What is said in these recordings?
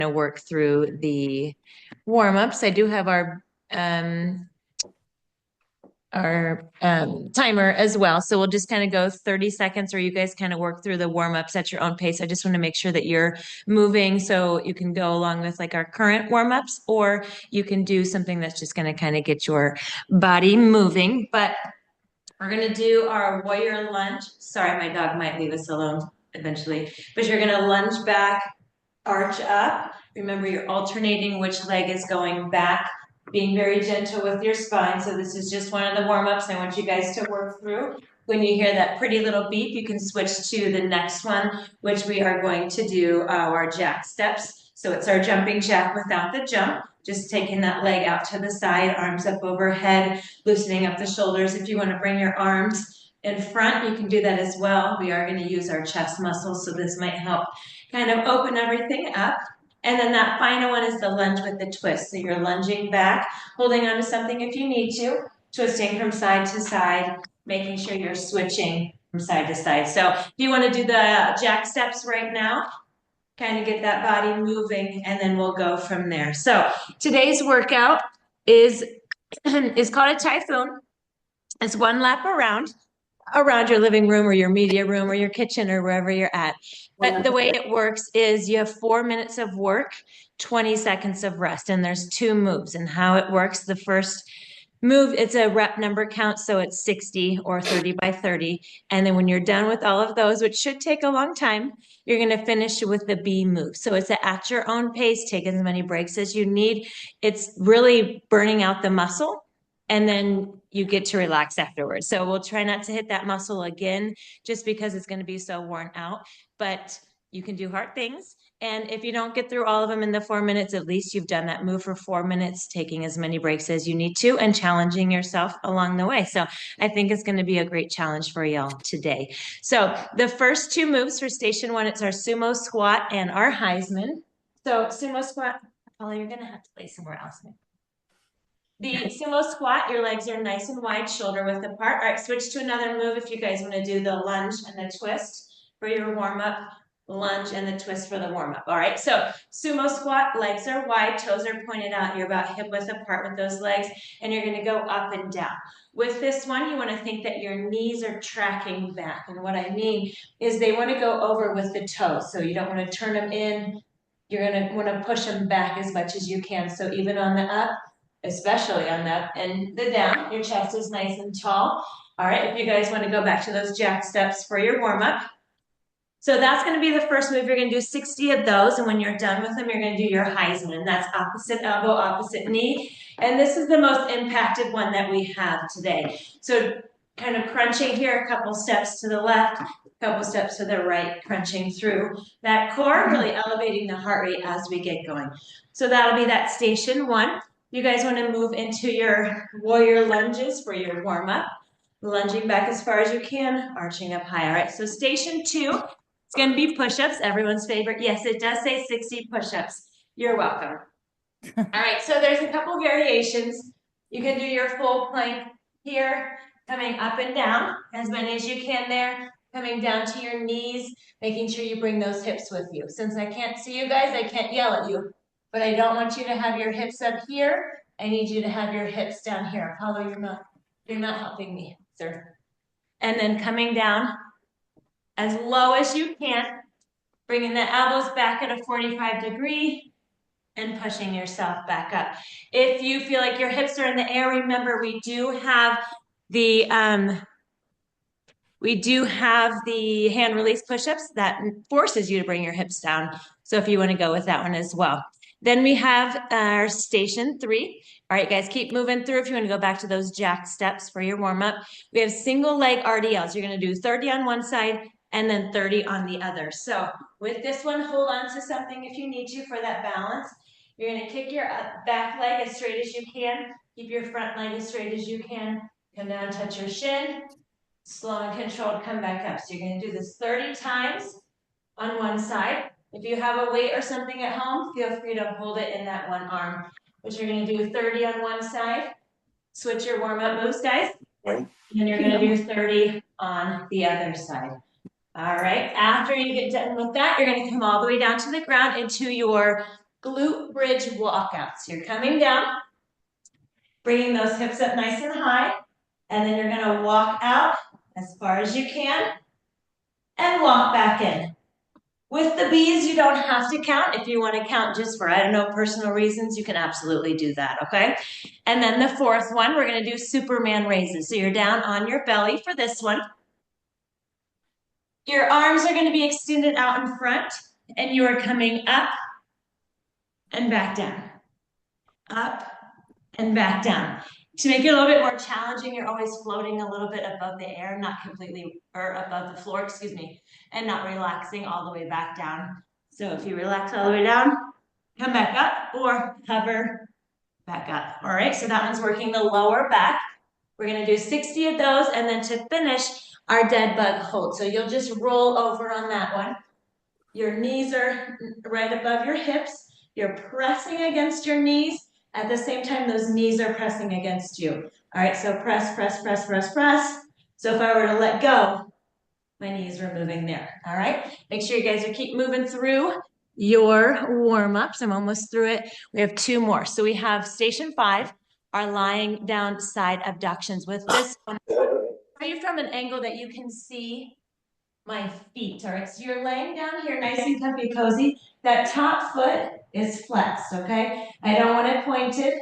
to work through the warm-ups. I do have our timer as well. So we'll just kind of go 30 seconds, or you guys kind of work through the warm-ups at your own pace. I just want to make sure that you're moving so you can go along with like our current warm-ups, or you can do something that's just going to kind of get your body moving. But we're going to do our warrior lunge. Sorry, my dog might leave us alone eventually, but you're going to lunge back, arch up. Remember, you're alternating which leg is going back, being very gentle with your spine. So this is just one of the warm-ups I want you guys to work through. When you hear that pretty little beep, you can switch to the next one, which we are going to do our jack steps. So it's our jumping jack without the jump, just taking that leg out to the side, arms up overhead, loosening up the shoulders. If you want to bring your arms in front, you can do that as well. We are going to use our chest muscles, so this might help kind of open everything up. And then that final one is the lunge with the twist. So you're lunging back, holding onto something if you need to, twisting from side to side, making sure you're switching from side to side. So if you want to do the jack steps right now, kind of get that body moving, and then we'll go from there. So today's workout is called a Typhoon. It's one lap around your living room or your media room or your kitchen or wherever you're at. But the way it works is you have 4 minutes of work, 20 seconds of rest, and there's two moves. And how it works, the first move, it's a rep number count, so it's 60 or 30 by 30. And then when you're done with all of those, which should take a long time, you're going to finish with the B move. So it's at your own pace, take as many breaks as you need. It's really burning out the muscle, and then you get to relax afterwards. So we'll try not to hit that muscle again, just because it's going to be so worn out, but you can do hard things. And if you don't get through all of them in the 4 minutes, at least you've done that move for 4 minutes, taking as many breaks as you need to and challenging yourself along the way. So I think it's going to be a great challenge for y'all today. So the first two moves for station one, it's our sumo squat and our Heisman. So sumo squat, Paula, you're going to have to play somewhere else. The sumo squat, your legs are nice and wide, shoulder width apart. All right, switch to another move if you guys want to do the lunge and the twist for your warm-up, lunge and the twist for the warm-up. All right, so sumo squat, legs are wide, toes are pointed out. You're about hip width apart with those legs, and you're going to go up and down. With this one, you want to think that your knees are tracking back. And what I mean is they want to go over with the toes. So you don't want to turn them in. You're going to want to push them back as much as you can. So even on the up, especially on the up and the down, your chest is nice and tall. All right, if you guys want to go back to those jack steps for your warm-up. So that's going to be the first move. You're going to do 60 of those, and when you're done with them, you're going to do your Heisman, and that's opposite elbow, opposite knee. And this is the most impacted one that we have today. So kind of crunching here, a couple steps to the left, a couple steps to the right, crunching through that core, really elevating the heart rate as we get going. So that'll be that station one. You guys want to move into your warrior lunges for your warm-up. Lunging back as far as you can, arching up high. All right, so station two, it's going to be push-ups, everyone's favorite. Yes, it does say 60 push-ups. You're welcome. All right, so there's a couple variations. You can do your full plank here, coming up and down, as many as you can there, coming down to your knees, making sure you bring those hips with you. Since I can't see you guys, I can't yell at you, but I don't want you to have your hips up here. I need you to have your hips down here. Apollo, you're not helping me, sir. And then coming down as low as you can, bringing the elbows back at a 45-degree and pushing yourself back up. If you feel like your hips are in the air, remember we do have the hand release push-ups that forces you to bring your hips down. So if you want to go with that one as well. Then we have our station three. All right, guys, keep moving through. If you want to go back to those jack steps for your warm-up, we have single leg RDLs. You're going to do 30 on one side and then 30 on the other. So with this one, hold on to something if you need to for that balance. You're going to kick your back leg as straight as you can. Keep your front leg as straight as you can. Come down, touch your shin. Slow and controlled, come back up. So you're going to do this 30 times on one side. If you have a weight or something at home, feel free to hold it in that one arm. But you're going to do 30 on one side. Switch your warm-up moves, guys. And then you're going to do 30 on the other side. All right. After you get done with that, you're going to come all the way down to the ground into your glute bridge walkout. So you're coming down, bringing those hips up nice and high, and then you're gonna walk out as far as you can and walk back in. With the bees, you don't have to count. If you want to count just for, I don't know, personal reasons, you can absolutely do that, okay? And then the fourth one, we're going to do Superman raises. So you're down on your belly for this one. Your arms are going to be extended out in front, and you are coming up and back down. Up and back down. To make it a little bit more challenging, you're always floating a little bit above the air, not completely, or above the floor, excuse me, and not relaxing all the way back down. So if you relax all the way down, come back up or hover back up. All right, so that one's working the lower back. We're gonna do 60 of those, and then to finish, our dead bug hold. So you'll just roll over on that one. Your knees are right above your hips. You're pressing against your knees. At the same time, those knees are pressing against you. All right, so press, press, press, press, press. So if I were to let go, my knees were moving there. All right, make sure you guys are keep moving through your warm-ups. I'm almost through it. We have two more. So we have station 5, our lying down side abductions. With this one, are you from an angle that you can see my feet? All right, so you're laying down here nice and comfy, cozy. That top foot is flexed, okay? I don't want it pointed.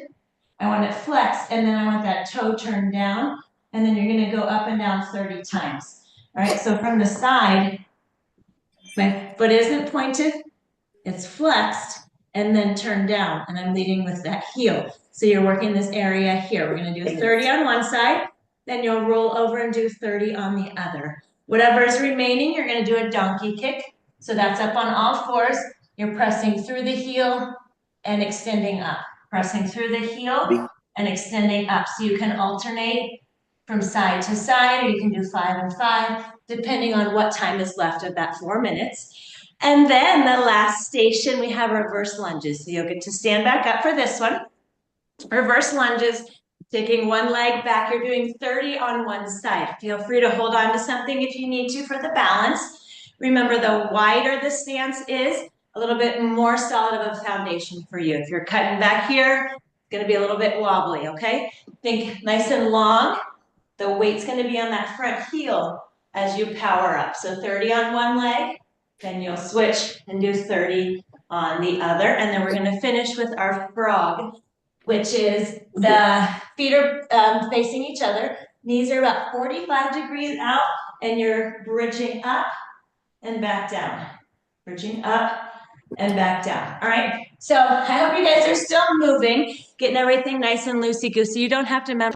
I want it flexed, and then I want that toe turned down, and then you're gonna go up and down 30 times. All right, so from the side, my foot isn't pointed, it's flexed, and then turned down, and I'm leading with that heel. So you're working this area here. We're gonna do 30 on one side, then you'll roll over and do 30 on the other. Whatever is remaining, you're gonna do a donkey kick. So that's up on all fours. You're pressing through the heel and extending up. Pressing through the heel and extending up. So you can alternate from side to side, or you can do 5 and 5, depending on what time is left of that 4 minutes. And then the last station, we have reverse lunges. So you'll get to stand back up for this one. Reverse lunges, taking one leg back. You're doing 30 on one side. Feel free to hold on to something if you need to for the balance. Remember, the wider the stance is, a little bit more solid of a foundation for you. If you're cutting back here, it's gonna be a little bit wobbly, okay? Think nice and long. The weight's gonna be on that front heel as you power up. So 30 on one leg, then you'll switch and do 30 on the other. And then we're gonna finish with our frog, which is the feet are facing each other. Knees are about 45 degrees out, and you're bridging up and back down. Bridging up and back down. All right, so I hope you guys are still moving, getting everything nice and loosey-goosey. You don't have to memorize